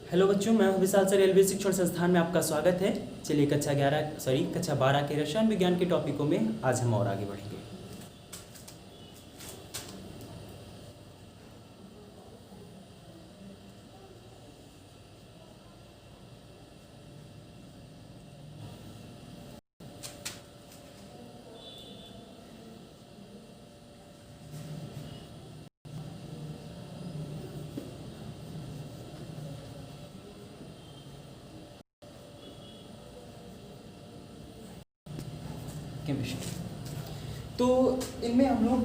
Hello बच्चों, मैं हूं विशाल सर। रेलवे शिक्षण संस्थान में आपका स्वागत है। चलिए कक्षा 12 के रसायन विज्ञान के टॉपिकों में आज हम और आगे बढ़ेंगे। केमिस्ट्री, तो इनमें हम लोग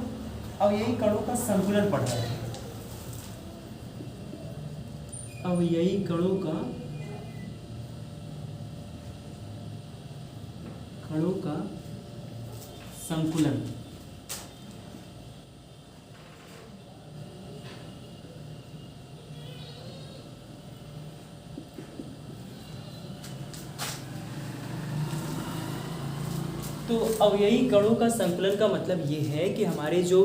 अवयवी कणों का संतुलन पढ़ रहे हैं। अवयवी कणों का संकुलन। तो अवयवी कणों का संकुलन का मतलब ये है कि हमारे जो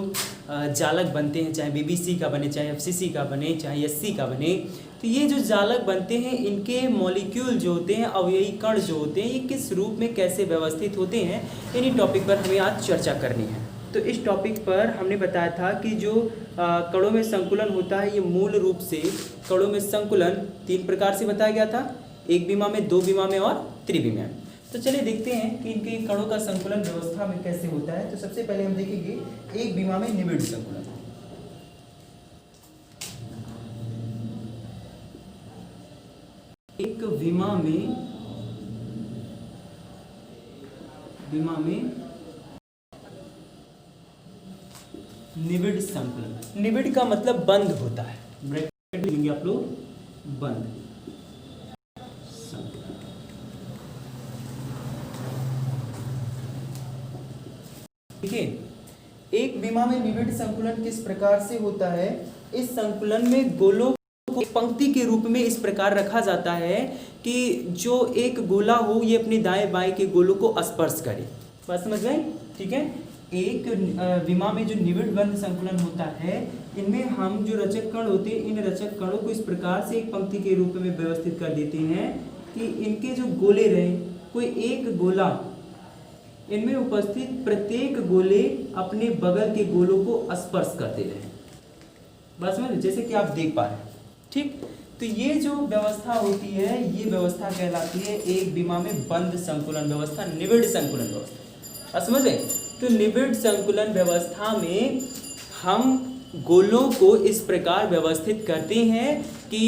जालक बनते हैं, चाहे बीबीसी का बने, चाहे एफसीसी का बने, चाहे एससी का बने, तो ये जो जालक बनते हैं इनके मॉलिक्यूल जो होते हैं, अवयवी कण जो होते हैं, ये किस रूप में कैसे व्यवस्थित होते हैं, इन्हीं टॉपिक पर हमें आज चर्चा करनी है। तो इस टॉपिक पर हमने बताया था कि जो कणों में संकुलन होता है, ये मूल रूप से कणों में संकुलन 3 प्रकार से बताया गया था, 1 विमा में, 2 विमा में और त्रिविमा में। तो चलिए देखते हैं कि इनके कणों का संकुलन व्यवस्था में कैसे होता है। तो सबसे पहले हम देखेंगे 1 विमा में निबिड़ संकुलन। एक विमा में निबिड़ संकुलन। निबिड़ का मतलब बंद होता है, ब्रैकेट देंगे आप लोग, बंद। ठीक है, एक विमा में निबिड़ संकुलन किस प्रकार से होता है? इस संकुलन में गोलों को पंक्ति के रूप में इस प्रकार रखा जाता है कि जो एक गोला हो ये अपने दाएं बाएं के गोलों को स्पर्श करे। बात समझ गए? ठीक है, एक विमा में जो निबिड़ बंद संकुलन होता है, इनमें हम जो रचक कण होते हैं, इन रचक कणों को इस प्रकार से एक पंक्ति के रूप में व्यवस्थित कर देते हैं कि इनके जो गोले रहे, कोई एक गोला, इनमें उपस्थित प्रत्येक गोले अपने बगल के गोलों को स्पर्श करते रहे। बस में जैसे कि आप देख पा रहे हैं। ठीक, तो ये जो व्यवस्था होती है, ये व्यवस्था कहलाती है एक विमा में बंद संकुलन व्यवस्था, निबिड़ संकुलन व्यवस्था। समझ गए? तो निबिड़ संकुलन व्यवस्था में हम गोलों को इस प्रकार व्यवस्थित करते हैं कि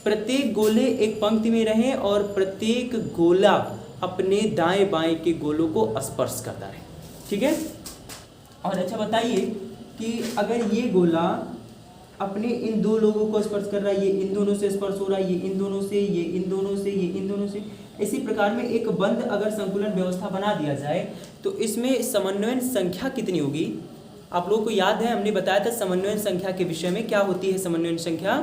प्रत्येक गोले एक पंक्ति में रहें और प्रत्येक गोला अपने दाएं बाएं के गोलों को स्पर्श करता है। ठीक है, और अच्छा बताइए कि अगर ये गोला अपने इन 2 लोगों को स्पर्श कर रहा है, ये इन दोनों से स्पर्श हो रहा है, ये इन दोनों से, ये इन दोनों से, ये इन दोनों से, इसी प्रकार में एक बंद अगर संकुलन व्यवस्था बना दिया जाए तो इसमें समन्वयन संख्या कितनी होगी? आप लोगों को याद है, हमने बताया था समन्वयन संख्या के विषय में। क्या होती है समन्वयन संख्या?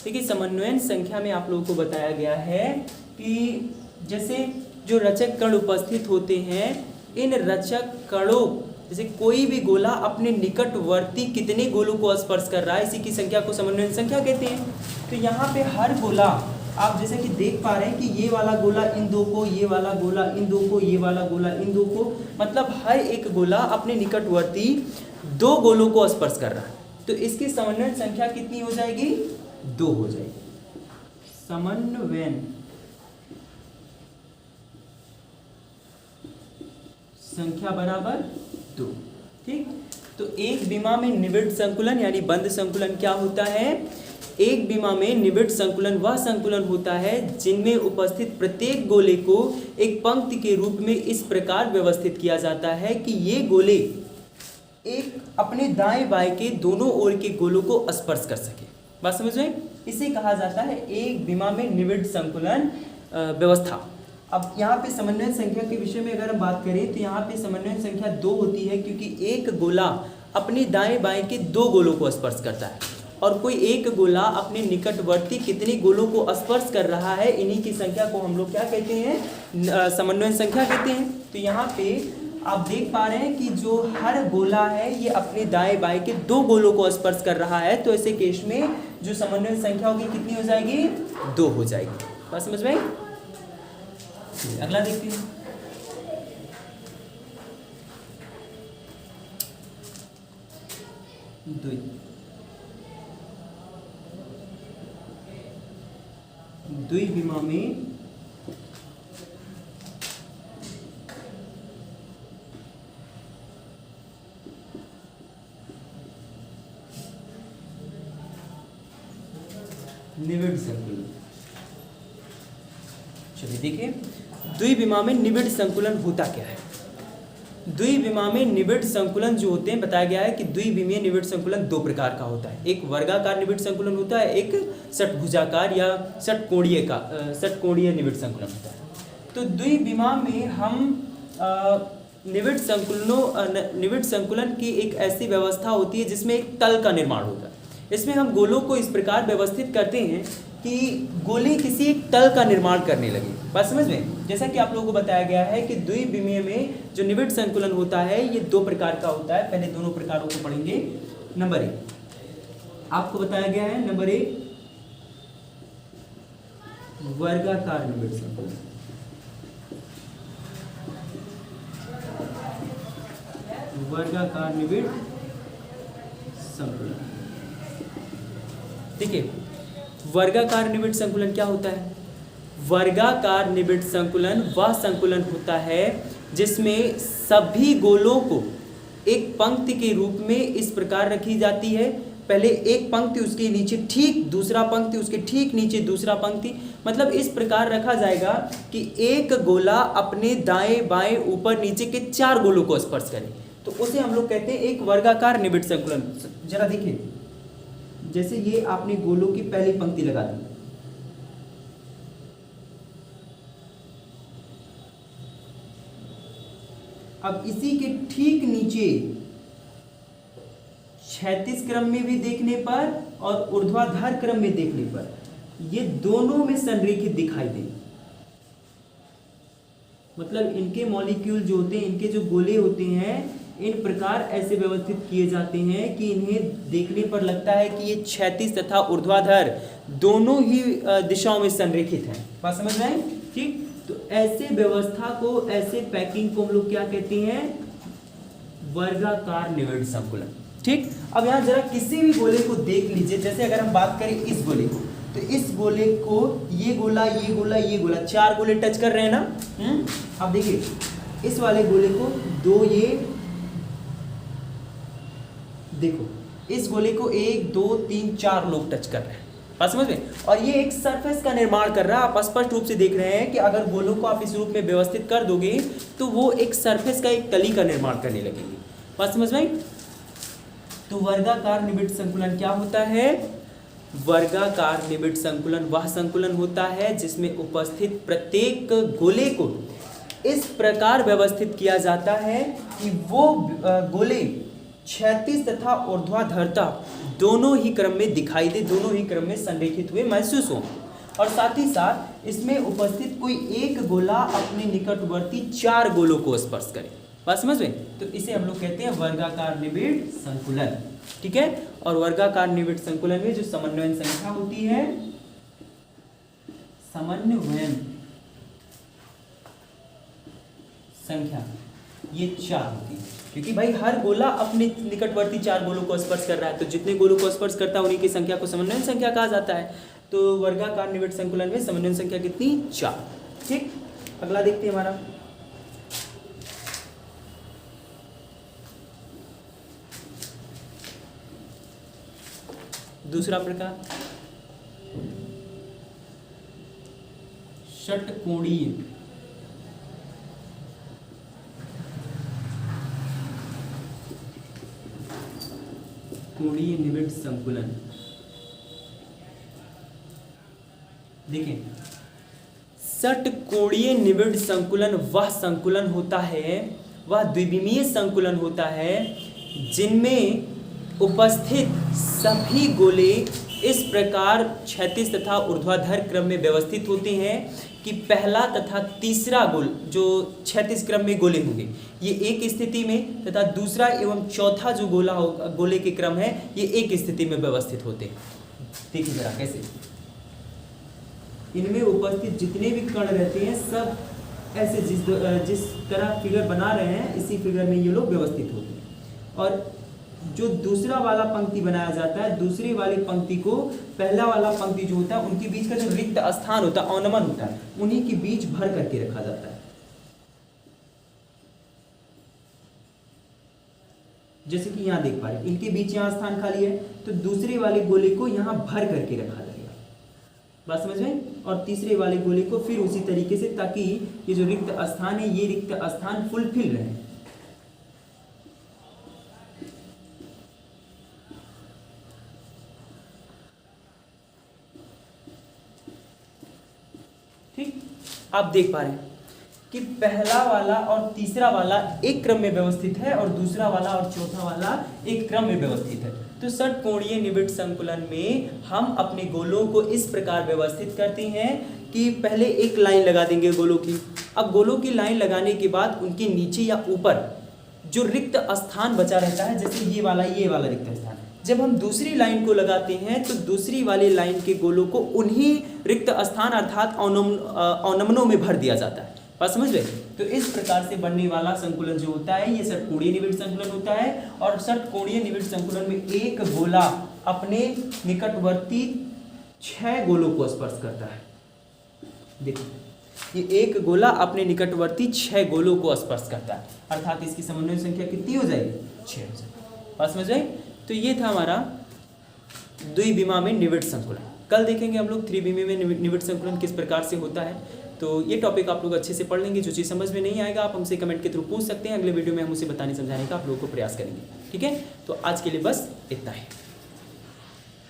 देखिए, समन्वयन संख्या में आप लोगों को बताया गया है कि जैसे जो रचक कण उपस्थित होते हैं, इन रचक कणों, जैसे कोई भी गोला अपने निकटवर्ती कितने गोलों को स्पर्श कर रहा है, इसी की संख्या को समन्वयन संख्या कहते हैं। तो यहाँ पे हर गोला आप जैसे कि देख पा रहे हैं कि ये वाला गोला इन 2 को, ये वाला गोला इन 2 को, ये वाला गोला इन 2 को, मतलब हर एक गोला अपने निकटवर्ती 2 गोलों को स्पर्श कर रहा है। तो इसकी समन्वयन संख्या कितनी हो जाएगी? 2 हो जाएगी। समन्वयन संख्या बराबर 2। ठीक, तो एक विमा में निबिड़ संकुलन यानी बंद संकुलन क्या होता है? एक विमा में निबिड़ संकुलन वह संकुलन होता है जिनमें उपस्थित प्रत्येक गोले को एक पंक्ति के रूप में इस प्रकार व्यवस्थित किया जाता है कि ये गोले एक अपने दाएं बाएं के दोनों ओर के गोलों को स्पर्श कर सके। बात समझ में? इसे कहा जाता है एक विमा में निबिड़ संकुलन व्यवस्था। अब यहाँ पे समन्वयन संख्या के विषय में अगर हम बात करें तो यहाँ पे समन्वयन संख्या 2 होती है, क्योंकि एक गोला अपने दाएं बाएं के 2 गोलों को स्पर्श करता है और कोई एक गोला अपने निकटवर्ती कितने गोलों को स्पर्श कर रहा है, इन्हीं की संख्या को हम लोग क्या कहते हैं? समन्वयन संख्या कहते हैं। तो यहाँ पे आप देख पा रहे हैं कि जो हर गोला है ये अपने दाएं बाएं के 2 गोलों को स्पर्श कर रहा है। तो ऐसे केस में जो समन्वय संख्या होगी कितनी हो जाएगी, 2 हो जाएगी। बात समझ में आई? अगला देखते हैं। द्विविमा में निविड़ संकुलन। चलिए देखिए, द्विविमा में निविड़ संकुलन होता क्या है। द्विविमा में निविड़ संकुलन जो होते हैं, बताया गया है कि द्विविमीय निविड़ संकुलन 2 प्रकार का होता है। एक वर्गाकार निविड़ संकुलन होता है, एक षटभुजाकार या षटकोणीय निविड़ संकुलन होता है। तो द्विविमा में हम निविड़ संकुलन की एक ऐसी व्यवस्था होती है जिसमें एक तल का निर्माण होता है। इसमें हम गोलों को इस प्रकार व्यवस्थित करते हैं कि गोले किसी एक तल का निर्माण करने लगे। बात समझ में? जैसा कि आप लोगों को बताया गया है कि द्विविमीय में जो निविड़ संकुलन होता है ये 2 प्रकार का होता है। पहले दोनों प्रकारों को पढ़ेंगे। नंबर 1 आपको बताया गया है, नंबर 1 वर्गाकार निविड़ संकुलन। वर्गाकार निविड़ संकुलन। ठीक है, वर्गाकार निविड़ संकुलन क्या होता है? वर्गाकार निविड़ संकुलन वह संकुलन होता है जिसमें सभी गोलों को एक पंक्ति के रूप में इस प्रकार रखी जाती है। पहले एक पंक्ति, उसके नीचे ठीक दूसरा पंक्ति, उसके ठीक नीचे दूसरा पंक्ति। मतलब इस प्रकार रखा जाएगा कि एक गोला अपने दाएं बाएं ऊपर नीचे के 4 गोलों को स्पर्श करे, तो उसे हम लोग कहते हैं एक वर्गाकार निविड़ संकुलन। जरा देखिए, जैसे ये आपने गोलों की पहली पंक्ति लगा दी, अब इसी के ठीक नीचे क्षैतिज क्रम में भी देखने पर और ऊर्ध्वाधर क्रम में देखने पर ये दोनों में संरेखित दिखाई दे। मतलब इनके मॉलिक्यूल जो होते हैं, इनके जो गोले होते हैं, इन प्रकार ऐसे व्यवस्थित किए जाते हैं कि इन्हें देखने पर लगता है कि ये क्षैतिज तथा ऊर्ध्वाधर दोनों ही दिशाओं में संरेखित हैं। बात समझ में आई? ठीक, तो ऐसे व्यवस्था को, ऐसे पैकिंग को हम लोग क्या कहते हैं? वर्गाकार निविड़ संकुलन। ठीक, अब यहाँ जरा किसी भी गोले को देख लीजिए। जैसे अगर हम बात करें इस गोले को, तो इस गोले को ये गोला, ये गोला, ये गोला, 4 गोले टच कर रहे हैं ना। अब देखिए इस वाले गोले को 2, ये देखो इस गोले को 1 2 3 4 लोग टच कर रहे हैं। बात समझ में? और ये एक सरफेस का निर्माण कर रहा है। आप स्पष्ट रूप से देख रहे हैं कि अगर गोलों को आप इस रूप में व्यवस्थित कर दोगे तो वो एक सरफेस का, एक तली का निर्माण करने लगेंगे। बात समझ में? तो वर्गाकार निविड़ संकुलन क्या होता है? वर्गाकार निविड़ संकुलन वह संकुलन होता है जिसमें उपस्थित प्रत्येक गोले को इस प्रकार व्यवस्थित किया जाता है कि वो गोले क्षैतिज तथा ऊर्ध्वाधरता दोनों ही क्रम में दिखाई दे, दोनों ही क्रम में संरेखित हुए महसूस हो, और साथ ही साथ इसमें उपस्थित कोई एक गोला अपने निकटवर्ती 4 गोलों को स्पर्श करे। बात समझ में? तो इसे हम लोग कहते हैं वर्गाकार निविड़ संकुलन। ठीक है, और वर्गाकार निविड़ संकुलन में जो समन्वयन संख्या होती है, समन्वयन संख्या ये 4 होती है, क्योंकि भाई हर गोला अपने निकटवर्ती 4 गोलों को स्पर्श कर रहा है, तो जितने गोलों को स्पर्श करता है उन्हीं की संख्या को समन्वयन संख्या कहा जाता है। तो वर्गाकार निविड़ संकुलन में समन्वयन संख्या कितनी? 4। ठीक, अगला देखते हैं हमारा दूसरा प्रकार षटकोणीय कोणीय निविड़ संकुलन। देखिए, षटकोणीय निविड़ संकुलन वह संकुलन होता है, वह द्विविमीय संकुलन होता है जिनमें उपस्थित सभी गोले इस प्रकार क्षैतिज तथा ऊर्ध्वाधर क्रम में व्यवस्थित होते हैं कि पहला तथा तीसरा गोल जो क्षैतिज क्रम में गोले होंगे ये एक स्थिति में, तथा दूसरा एवं चौथा जो गोला होगा, गोले के क्रम है, ये एक स्थिति में व्यवस्थित होते हैं। देखिए जरा कैसे, इनमें उपस्थित जितने भी कण रहते हैं सब ऐसे जिस तरह फिगर बना रहे हैं इसी फिगर में ये लोग व्यवस्थित होते हैं। और जो दूसरा वाला पंक्ति बनाया जाता है, दूसरी वाली पंक्ति को पहला वाला पंक्ति जो होता है उनके बीच का जो रिक्त स्थान होता है, अवनमन होता है, उन्हीं के बीच भर करके रखा जाता है। जैसे कि यहाँ देख पा रहे हैं, इनके बीच यहाँ स्थान खाली है, तो दूसरे वाले गोले को यहाँ भर करके रखा जाएगा। बात समझ में? और तीसरे वाले गोले को फिर उसी तरीके से, ताकि ये जो रिक्त स्थान है ये रिक्त स्थान फुलफिल रहे। ठीक, आप देख पा रहे हैं कि पहला वाला और तीसरा वाला एक क्रम में व्यवस्थित है और दूसरा वाला और चौथा वाला एक क्रम में व्यवस्थित है। तो षटकोणीय निविड़ संकुलन में हम अपने गोलों को इस प्रकार व्यवस्थित करते हैं कि पहले एक लाइन लगा देंगे गोलों की। अब गोलों की लाइन लगाने के बाद उनके नीचे या ऊपर जो रिक्त स्थान बचा रहता है, जैसे ये वाला रिक्त स्थान, जब हम दूसरी लाइन को लगाते हैं तो दूसरी वाली लाइन के गोलों को उन्हीं रिक्त स्थान अर्थात अवनमनों में भर दिया जाता है। बात समझ गए? तो इस प्रकार से बनने वाला संकुलन जो होता है ये षटकोणीय निविड़ संकुलन होता है। और षटकोणीय निविड़ संकुलन में एक गोला अपने निकटवर्ती 6 गोलों को स्पर्श करता है। देखिए, ये एक गोला अपने निकटवर्ती 6 गोलों को स्पर्श करता है, अर्थात इसकी समन्वय संख्या कितनी हो जाएगी? 6 हो जाएगी। बात समझ गए? तो ये था हमारा द्विविमा में निविड़ संकुलन। कल देखेंगे हम लोग त्रिविमा में निविड़ संकुलन किस प्रकार से होता है। तो ये टॉपिक आप लोग अच्छे से पढ़ लेंगे। जो चीज़ समझ में नहीं आएगा आप हमसे कमेंट के थ्रू पूछ सकते हैं, अगले वीडियो में हम उसे बताने समझाने का आप लोगों को प्रयास करेंगे। ठीक है, तो आज के लिए बस इतना ही।